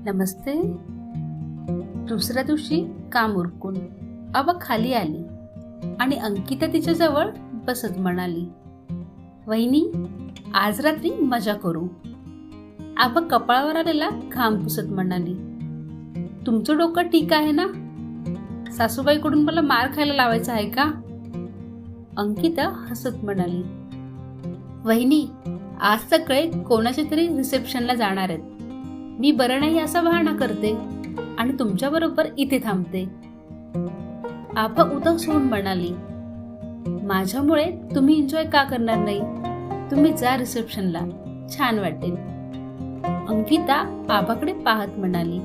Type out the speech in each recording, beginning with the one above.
नमस्ते. दुसऱ्या दिवशी काम उरकून आबा खाली आली आणि अंकिता तिच्याजवळ बसत म्हणाली, वहिनी, आज रात्री मजा करू. आबा कपाळावर आलेला घाम पुसत म्हणाली, तुमचं डोकं ठीक आहे ना? सासूबाईकडून मला मार खायला लावायचा आहे का? अंकिता हसत म्हणाली, वहिनी, आज सगळे कोणाच्या तरी रिसेप्शनला जाणार आहेत. मी बरं नाही असा बहाणा करते आणि तुमच्या बरोबर इथे थांबते. आबा उदास होऊन म्हणाली, माझ्यामुळे तुम्ही एन्जॉय का करणार नाही? तुम्ही जा रिसेप्शनला, छान वाटेल. अंकिता आबाकडे पाहत म्हणाली,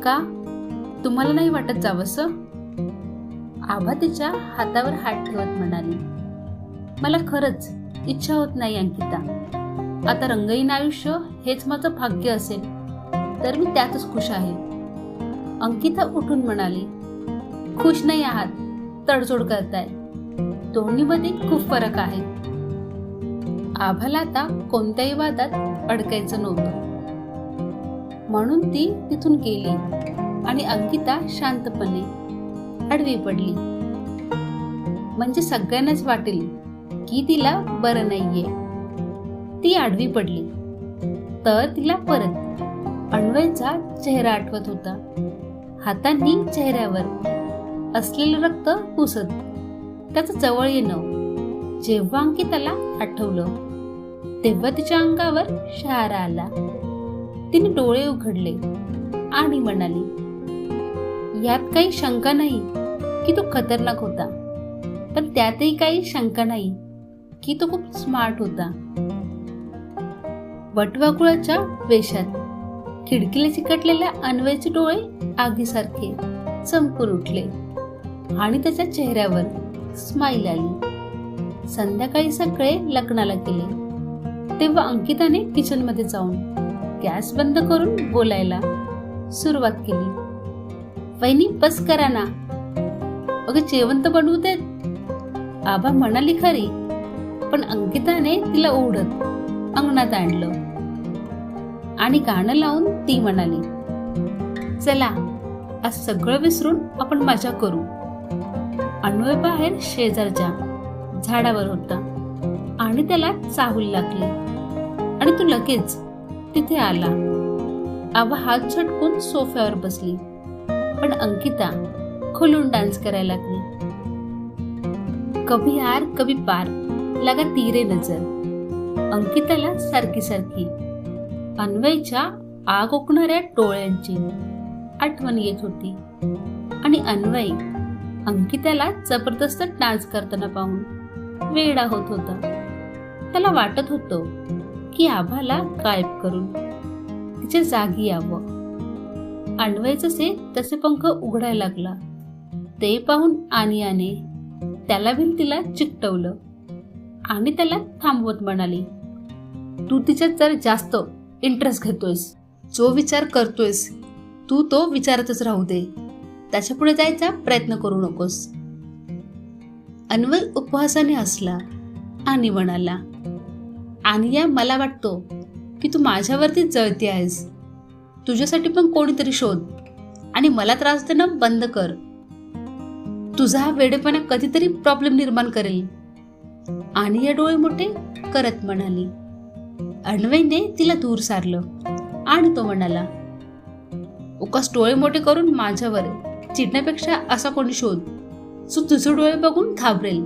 का तुम्हाला नाही वाटत जावंसं? आबा तिच्या हातावर हात ठेवत म्हणाली, मला खरंच इच्छा होत नाही अंकिता. आता रंगहीन आयुष्य हेच माझं भाग्य असेल तर मी त्यातच खुश आहे. अंकिता उठून म्हणाली, खुश नाही आहात, तडजोड करताय. दोन्हीमध्ये खूप फरक आहे. आभाला आता कोणत्याही वादात अडकायचं नव्हतं, म्हणून ती तिथून गेली आणि अंकिता शांतपणे आडवी पडली. म्हणजे सगळ्यांनाच वाटेल की तिला बरं नाहीये. ती आडवी पडली तर तिला परत अन्वयचा चेहरा आठवत होता. हातांनी चेहऱ्यावर असलेलं रक्त पुसत त्याचं जवळ येणं जेव्हा अंकिताला आठवलं तेव्हा तिच्या अंगावर शहारा आला. तिने डोळे उघडले आणि म्हणाली, यात काही शंका नाही की तो खतरनाक होता, पण त्यातही काही शंका नाही की तो खूप स्मार्ट होता. वटवाघुळाच्या वेशात खिडकीला चिकटलेल्या अन्वयचे डोळे आगीसारखे चमकून उठले आणि त्याच्या चेहऱ्यावर स्माईल आली. संध्याकाळी सगळे लग्नाला गेले तेव्हा अंकिताने किचन मध्ये जाऊन गॅस बंद करून बोलायला सुरुवात केली, वहिनी बस करा ना, अगं जेवण तर बनवू देत. आबा म्हणाली खरी, पण अंकिताने तिला ओढत अंगणात आणलं आणि गाणं लावून ती म्हणाली, चला आज सगळं विसरून आपण मजा करू. अन्वय बाहेर शेजारच्या झाडावर होता आणि त्याला चाहूल लागली आणि तो लगेच तिथे आला. आबा हात झटकून सोफ्यावर बसली, पण अंकिता खोलून डान्स करायला लागली. कभी हार कभी पार लगा तीरे नजर. अंकिताला सारखी सारखी अन्वयच्या आग ओकणाऱ्या डोळ्यांची आठवण येत होती आणि अन्वय अंकिताला जबरदस्त डान्स करताना पाहून वेडा होत होता. त्याला वाटत होतं की आभाला गायब करून तिच्या जागी यावं. अन्वय जसे तसे पंख उघडायला लागला ते पाहून आनियाने त्याला भिंतीला चिकटवलं आणि त्याला थांबवत म्हणाली, तू तिच्यात जर जास्त इंटरेस्ट घेतोयस, जो विचार करतोयस तू तो विचारतच राहू दे, त्याच्या पुढे जायचा प्रयत्न करू नकोस. अन्वय उपहासाने हसला आणि म्हणाला, आनिया, मला वाटतो की तू माझ्यावरती जळती आहेस. तुझ्यासाठी पण कोणीतरी शोध आणि मला त्रास देणं बंद कर. तुझा हा वेडेपणा कधीतरी प्रॉब्लेम निर्माण करेल. आनिया डोळे मोठे करत म्हणाली. अन्वयने तिला दूर सारलं आणि तो म्हणाला, उगाच डोळे मोठे करून माझ्यावर चिडण्यापेक्षा असा कोणी शोध जो तुझे डोळे बघून घाबरेल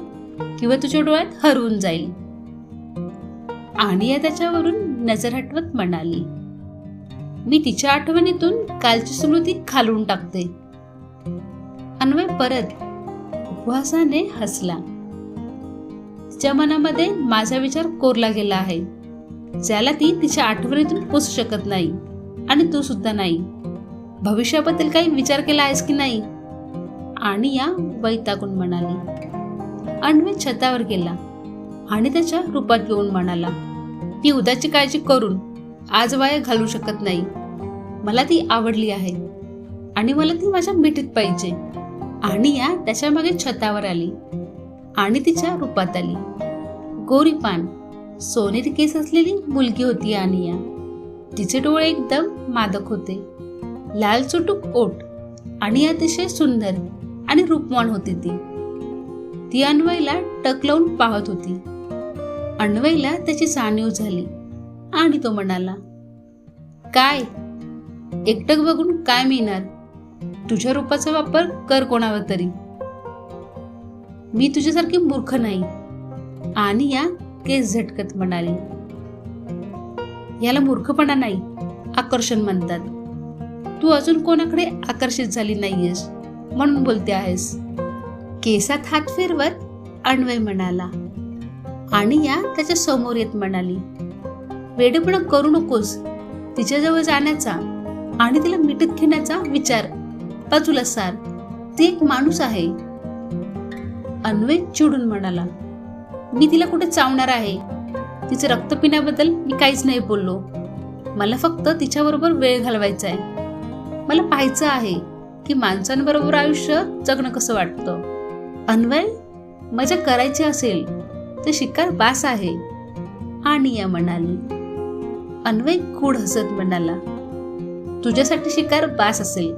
किंवा तुझ्या डोळ्यात हरवून जाईल. आनिया त्याच्यावरून नजर हटवत म्हणाली, मी तिच्या आठवणीतून कालची स्मृती घालवून टाकते. अन्वय परत उपहासाने हसला. तिच्या मनामध्ये माझा विचार कोरला गेला आहे, ज्याला ती तिच्या आठवणीतून पुसू शकत नाही आणि तू सुद्धा नाही. भविष्याबद्दल काही विचार केला आहेस की नाही? आनिया वैतागून म्हणाली. अन्वय छतावर गेला आणि त्याच्या रूपात येऊन म्हणाला, ती उद्याची काळजी करून आज वाया घालू शकत नाही. मला ती आवडली आहे आणि मला ती माझ्या मिठीत पाहिजे. आनिया त्याच्या मागे छतावर आली आणि तिच्या रूपात आली. गोरीपान सोनेरी केस असलेली मुलगी होती आनिया. तिचे डोळे एकदम मादक होते, लाल चुटूक ओठ आणि अतिशय सुंदर आणि रूपवान होती ती अन्वयला टक लावून पाहत होती. अन्वयला त्याची जाणीव झाली आणि तो म्हणाला, काय एकटक बघून काय मिळणार? तुझ्या रूपाचा वापर कर कोणावर तरी. मी तुझ्यासारखी मूर्ख नाही. आणि या केस झटकत म्हणाली, याला मूर्खपणा नाही, आकर्षण म्हणतात. तू अजून कोणाकडे आकर्षित झाली नाहीयेस म्हणून बोलते आहेस. केसात हात फिरवत अन्वय म्हणाला. आणि या त्याच्या समोर येत म्हणाली, वेडेपणा करू नकोस. तिच्याजवळ जाण्याचा आणि तिला मिठीत घेण्याचा विचार बाजूला सार. ती एक माणूस आहे. अन्वय चिडून म्हणाला, मी तिला कुठे चावणार आहे? तिचं रक्त पिण्याबद्दल मी काहीच नाही बोललो. मला फक्त तिच्याबरोबर वेळ घालवायचा आहे. मला पाहायचं आहे की माणसांबरोबर आयुष्य जगणं कसं वाटतं. अन्वय, मजा करायची असेल तर शिकार बास आहे. आणि या म्हणाली. अन्वय खूड हसत म्हणाला, तुझ्यासाठी शिकार बास असेल,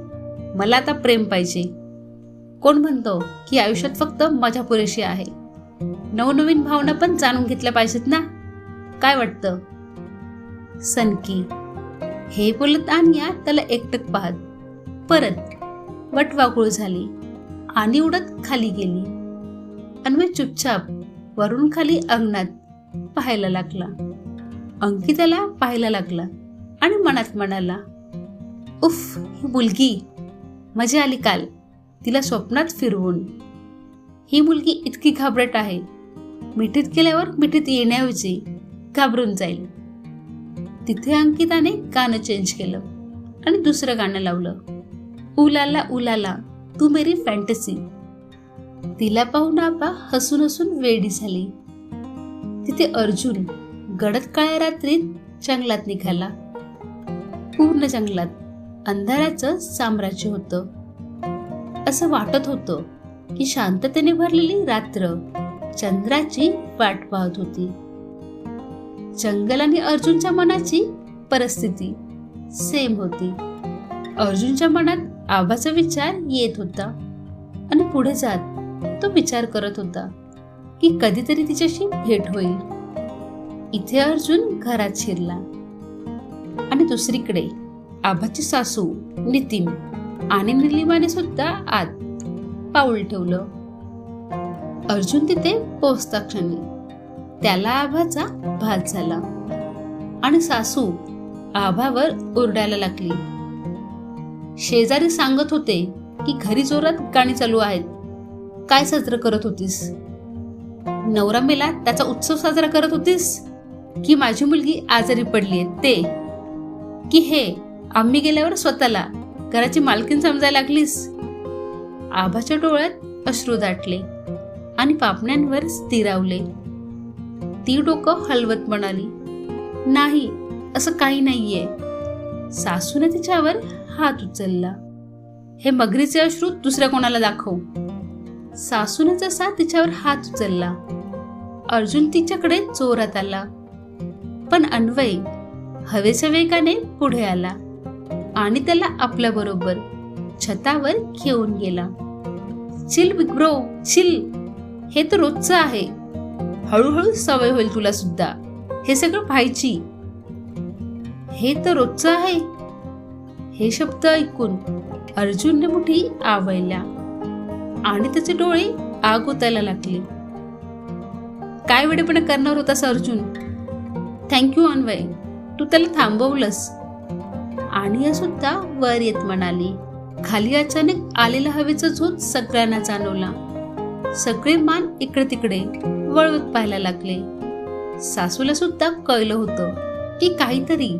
मला आता प्रेम पाहिजे. कोण म्हणतो की आयुष्यात फक्त मजा पुरेशी आहे? नवनवीन भावना पण जाणून घेतल्या पाहिजेत ना. काय वाटतं? सनकी हे बोलत आणया त्याला एकटक पाहत परत वटवाकुळ झाली आणि उडत खाली गेली. अन्वय चुपचाप वरून खाली अंगणात पाहायला लागला. अंकिताला पाहायला लागला आणि मनात म्हणाला, उफ, ही मुलगी. मजा आली काल तिला स्वप्नात फिरवून. ही मुलगी इतकी घाबरट आहे. मिठीत गेल्यावर मिठीत येण्याऐवजी घाबरून जाईल. तिथे अंकिताने गाणं चेंज केलं आणि दुसरं गाणं लावलं, उलाला उलाला तू मेरी फॅन्टसी. तिला पाहून आबा हसून हसून वेडी झाली. तिथे अर्जुन गडद काळ्या रात्रीत जंगलात निघाला. पूर्ण जंगलात अंधाराचं साम्राज्य होतं. असं वाटत होतं की शांततेने भरलेली रात्र चंद्राची वाट पाहत होती. जंगल आणि अर्जुनच्या मनाची परिस्थिती सेम होती. अर्जुनच्या मनात आबाचा विचार येत होता आणि पुढे जात तो विचार करत होता की कधीतरी तिच्याशी भेट होईल. इथे अर्जुन घरात शिरला आणि दुसरीकडे आबाची सासू नितीन आणि निलिमाने सुद्धा आत पाऊल ठेवलं. अर्जुन तिथे पोहोचता क्षणी त्याला आभाचा भास झाला आणि सासू आभावर ओरडायला लागली. शेजारी सांगत होते की घरी जोरात गाणी चालू आहेत. काय साजरं करत होतीस? नवरा मेला त्याचा उत्सव साजरा करत होतीस? की माझी मुलगी आजारी पडलीये ते? की हे आम्ही गेल्यावर स्वतःला घराची मालकीण समजायला लागलीस? आभाच्या डोळ्यात अश्रू दाटले आणि पापण्यांवर स्थिरावले. ती डोकं हलवत म्हणाली, नाही, असं काही नाहीये. सासूने तिच्यावर हात उचलला. हे मगरीचे अश्रू दुसऱ्या कोणाला दाखव. सासूने जसा तिच्यावर हात उचलला, अर्जुन तिच्याकडे जोरात आला. पण अन्वय हवेच्या वेगाने पुढे आला आणि त्याला आपल्या बरोबर छतावर घेऊन गेला. Chill big bro, chill. हे तर रोजचं आहे. हळूहळू सवय होईल तुला सुद्धा हे सगळं पाहायची. हे तर रोजचं आहे. हे शब्द ऐकून अर्जुनने मुठी आवळल्या आणि त्याचे डोळे आग ओतायला लागले. काय वेडेपणा करणार होतास अर्जुन? थँक्यू अन्वय, तू त्याला थांबवलंस. आणि सुद्धा वर येत म्हणाली. खाली अचानक आलेला हवेचा झोत सगळ्यांना जाणवला. सगळे मान इकडे तिकडे वळवत पाहायला लागले. सासूला सुद्धा कळलं होतं की काहीतरी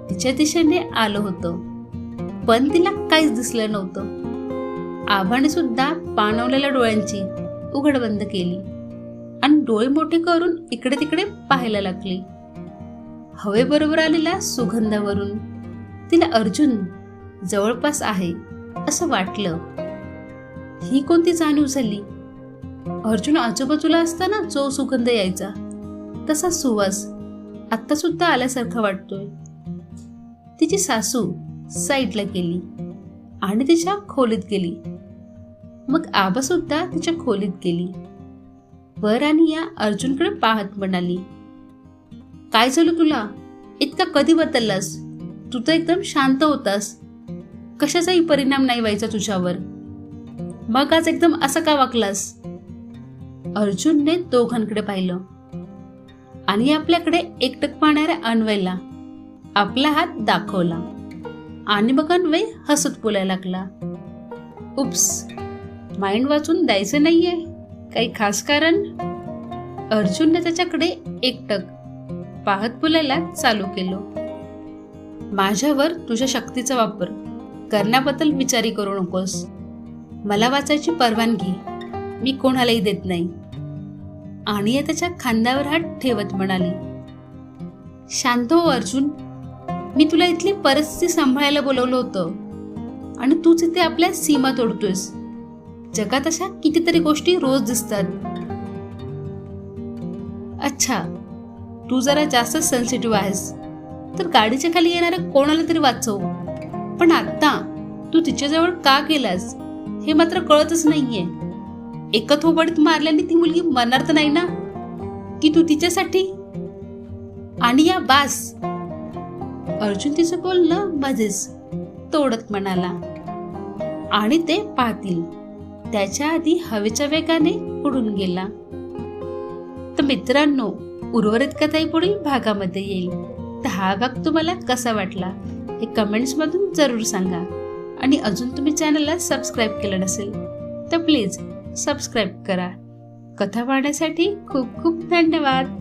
तिच्या दिशेने आलं होतं, पण तिला काहीच दिसलं नव्हतं. आभाने सुद्धा पाणवलेल्या डोळ्यांची उघडबंद केली आणि डोळे मोठे करून इकडे तिकडे पाहायला लागली. हवेबरोबर आलेल्या सुगंधावरून तिला अर्जुन जवळपास आहे असं वाटलं. ही कोणती जाणीव झाली? अर्जुन आजूबाजूला असताना जो सुगंध यायचा तसा सुवास आता सुद्धा आल्यासारखा वाटतोय. तिची सासू साईडला गेली आणि तिच्या खोलीत गेली. मग आबा सुद्धा तिच्या खोलीत गेली. वर आणि या अर्जुनकडे पाहत म्हणाली, काय झालं तुला? इतका कधी बदललास? तू तर एकदम शांत होतास. कशाचाही परिणाम नाही व्हायचा तुझ्यावर. मग आज एकदम असं का वागलास? अर्जुनने दोघांकडे पाहिलं आणि आपल्याकडे एकटक पाहणाऱ्या अन्वयला आपला हात दाखवला आणि मग अन्वय हसत बोलायला लागला, उप्स, माइंड वाचून द्यायचं नाहीये? काही खास कारण? अर्जुनने त्याच्याकडे एकटक पाहत बोलायला चालू केलं, माझ्यावर तुझ्या शक्तीचा वापर करण्याबद्दल विचारी करू नकोस. मला वाचायची परवानगी मी कोणालाही देत नाही. आणि त्याच्या खांद्यावर हात ठेवत म्हणाली, शांत हो अर्जुन. मी तुला इथली परिस्थिती सांभाळायला बोलवलं होतं आणि तूच इथे आपल्या सीमा तोडतोयस. जगात अशा कितीतरी गोष्टी रोज दिसतात. अच्छा, तू जरा जास्त सेन्सिटिव्ह आहेस तर गाडीच्या खाली येणाऱ्या कोणाला तरी वाचव. पण आता तू तिच्याजवळ का गेलास हे मात्र कळतच नाहीये. एका थोबाडीत मारल्याने ती मुलगी मरणार तर नाही ना की तू तिच्यासाठी? आणि या बास. अर्जुन तिचं बोलणं मध्येच तोडत म्हणाला, आणि ते पाहतील त्याच्या आधी हवेच्या वेगाने उडून गेला. तर मित्रांनो, उर्वरित कथा पुढील भागामध्ये येईल. तर हा भाग तुम्हाला कसा वाटला हे कमेंट्स मधून जरूर सांगा. आणि अजून तुम्ही चॅनलला सबस्क्राईब केलं नसेल तर प्लीज सबस्क्राईब करा. कथा पाहण्यासाठी खूप खूप धन्यवाद.